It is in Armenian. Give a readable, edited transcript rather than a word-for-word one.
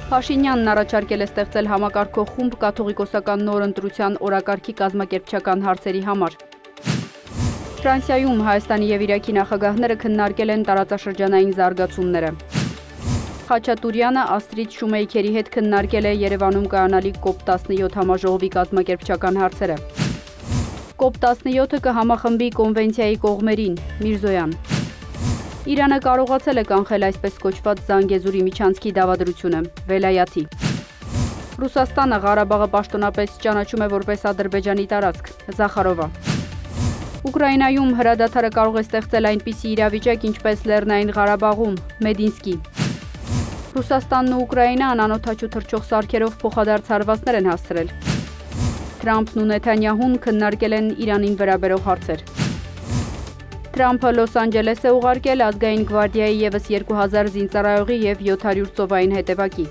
Փաշինյանն առաջարկել է ստեղծել համակարգող խումբ կաթողիկոսական նոր ընտրության օրակարգի կազմակերպչական հարցերի համար։ Ֆրանսիայում Հայաստանի եւ Իրաքի նախագահները քննարկել են տարածաշրջանային զարգացումները։ Խաչատուրյանը Աստրիդ Շումեյքերի հետ քննարկել է Երևանում կայանալիք COP17 համաժողովի կազմակերպչական հարցերը։ COP17-ը կհամախմբի կոնվենցիայի կողմերին, Միրզոյան։ Իրանը կարողացել է կանխել այսպես կոչված Զանգեզուրի միջանցքի դավադրությունը, Վելայաթի։ Ռուսաստանը Ղարաբաղը պաշտոնապես ճանաչում է որպես Ադրբեջանի տարածք, Զախարովա։ Ուկրաինայում հրադադարը կարող է ստեղծել այնպիսի իրավիճակ, ինչպես Լեռնային Ղարաբաղում, Մեդինսկի։ Ռուսաստանն ու Ուկրաինան անօդաչու թռչող սարքերով փոխադարձ հարվածներ են հասցրել։ Թրամփն ու Նեթանյահուն քննարկել են Իրանին վերաբերող հարցեր։ Թրամփը Լոս Անջելես է ուղարկել ազգային գվարդիայի ևս 2000 զինծառայողի և 700 ծովային հետևակի։